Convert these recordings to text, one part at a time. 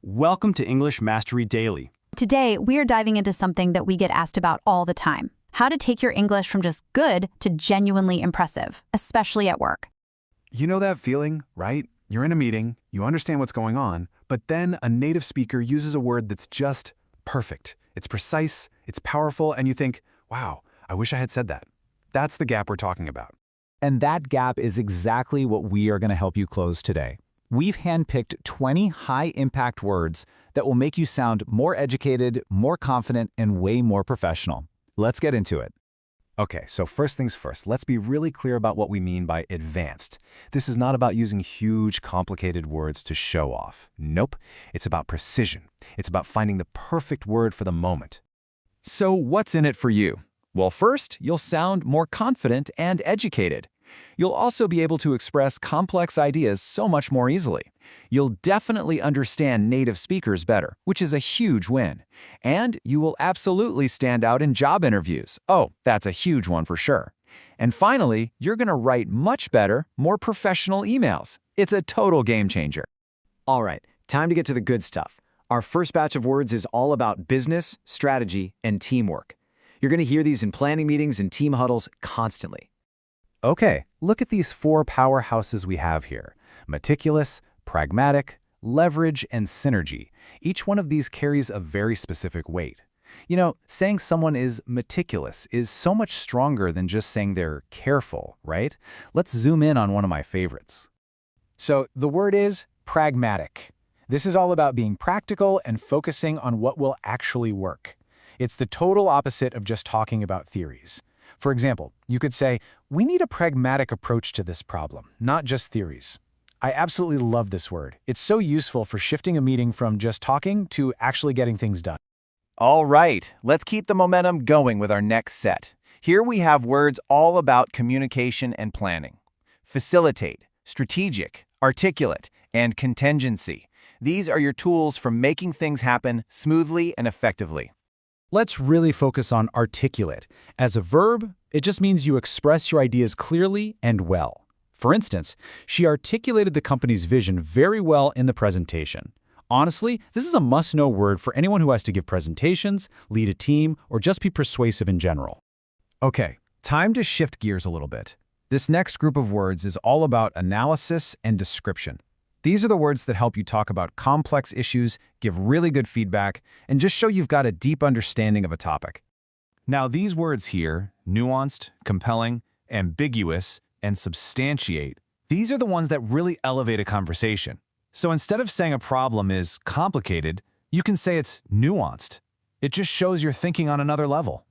Welcome to English Mastery Daily. Today, we are diving into something that we get asked about all the time: how to take your English from just good to genuinely impressive, especially at work. You know that feeling, right? You're in a meeting, you understand what's going on, but then a native speaker uses a word that's just perfect. It's precise, it's powerful, and you think, wow, I wish I had said that. That's the gap we're talking about. And that gap is exactly what we are going to help you close today. We've handpicked 20 high-impact words that will make you sound more educated, more confident, and way more professional. Let's get into it. Okay, so first things first, let's be really clear about what we mean by advanced. This is not about using huge, complicated words to show off. Nope, it's about precision. It's about finding the perfect word for the moment. So what's in it for you? Well, first, you'll sound more confident and educated. You'll also be able to express complex ideas so much more easily. You'll definitely understand native speakers better, which is a huge win. And you will absolutely stand out in job interviews. Oh, that's a huge one for sure. And finally, you're going to write much better, more professional emails. It's a total game changer. All right, time to get to the good stuff. Our first batch of words is all about business, strategy, and teamwork. You're going to hear these in planning meetings and team huddles constantly. Okay, look at these four powerhouses we have here: meticulous, pragmatic, leverage, and synergy. Each one of these carries a very specific weight. You know, saying someone is meticulous is so much stronger than just saying they're careful, right? Let's zoom in on one of my favorites. So the word is pragmatic. This is all about being practical and focusing on what will actually work. It's the total opposite of just talking about theories. For example, you could say, we need a pragmatic approach to this problem, not just theories. I absolutely love this word. It's so useful for shifting a meeting from just talking to actually getting things done. All right, let's keep the momentum going with our next set. Here we have words all about communication and planning: facilitate, strategic, articulate, and contingency. These are your tools for making things happen smoothly and effectively. Let's really focus on articulate. As a verb, it just means you express your ideas clearly and well. For instance, she articulated the company's vision very well in the presentation. Honestly, this is a must-know word for anyone who has to give presentations, lead a team, or just be persuasive in general. Okay, time to shift gears a little bit. This next group of words is all about analysis and description. These are the words that help you talk about complex issues, give really good feedback, and just show you've got a deep understanding of a topic. Now, these words here, nuanced, compelling, ambiguous, and substantiate, these are the ones that really elevate a conversation. So instead of saying a problem is complicated, you can say it's nuanced. It just shows you're thinking on another level.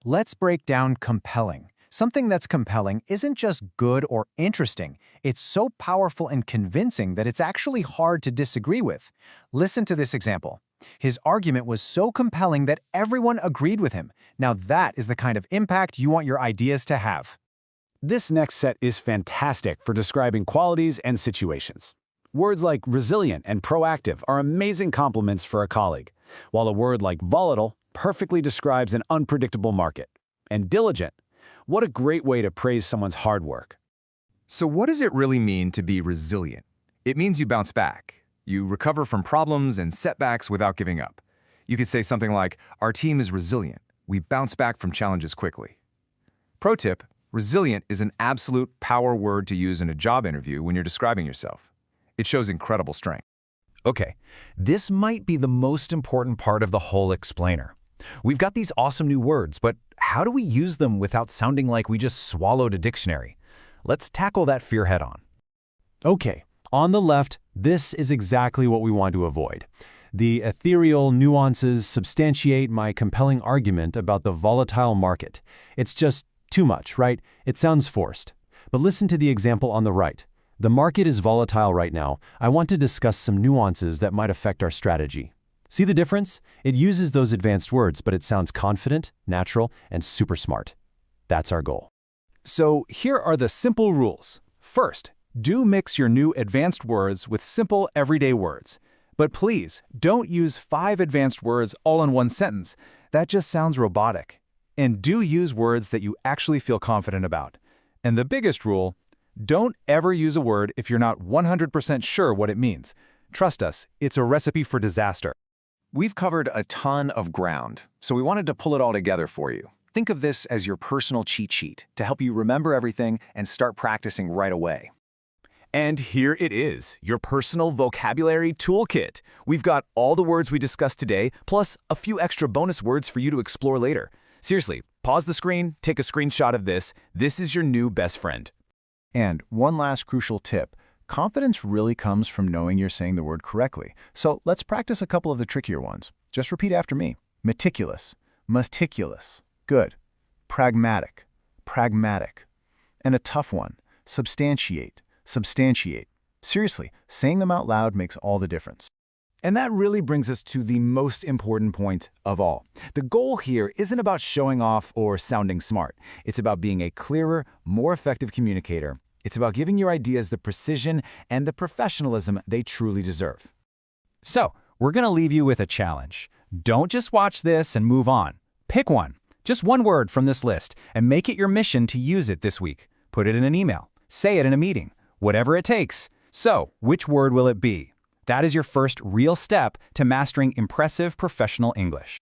Let's break down compelling. Something that's compelling isn't just good or interesting. It's so powerful and convincing that it's actually hard to disagree with. Listen to this example. His argument was so compelling that everyone agreed with him. Now that is the kind of impact you want your ideas to have. This next set is fantastic for describing qualities and situations. Words like resilient and proactive are amazing compliments for a colleague, while a word like volatile perfectly describes an unpredictable market. And diligent, what a great way to praise someone's hard work. So what does it really mean to be resilient? It means you bounce back. You recover from problems and setbacks without giving up. You could say something like, our team is resilient. We bounce back from challenges quickly. Pro tip, resilient is an absolute power word to use in a job interview when you're describing yourself. It shows incredible strength. Okay, this might be the most important part of the whole explainer. We've got these awesome new words, but how do we use them without sounding like we just swallowed a dictionary? Let's tackle that fear head-on. Okay, on the left, this is exactly what we want to avoid. The ethereal nuances substantiate my compelling argument about the volatile market. It's just too much, right? It sounds forced. But listen to the example on the right. The market is volatile right now. I want to discuss some nuances that might affect our strategy. See the difference? It uses those advanced words, but it sounds confident, natural, and super smart. That's our goal. So here are the simple rules. First, do mix your new advanced words with simple, everyday words. But please, don't use 5 advanced words all in one sentence. That just sounds robotic. And do use words that you actually feel confident about. And the biggest rule, don't ever use a word if you're not 100% sure what it means. Trust us, it's a recipe for disaster. We've covered a ton of ground, so we wanted to pull it all together for you. Think of this as your personal cheat sheet to help you remember everything and start practicing right away. And here it is, your personal vocabulary toolkit. We've got all the words we discussed today, plus a few extra bonus words for you to explore later. Seriously, pause the screen, take a screenshot of this. This is your new best friend. And one last crucial tip. Confidence really comes from knowing you're saying the word correctly. So let's practice a couple of the trickier ones. Just repeat after me. Meticulous, meticulous. Good. Pragmatic, pragmatic. And a tough one. Substantiate, substantiate. Seriously, saying them out loud makes all the difference. And that really brings us to the most important point of all. The goal here isn't about showing off or sounding smart. It's about being a clearer, more effective communicator. It's about giving your ideas the precision and the professionalism they truly deserve. So, we're going to leave you with a challenge. Don't just watch this and move on. Pick one, just one word from this list, and make it your mission to use it this week. Put it in an email. Say it in a meeting. Whatever it takes. So, which word will it be? That is your first real step to mastering impressive professional English.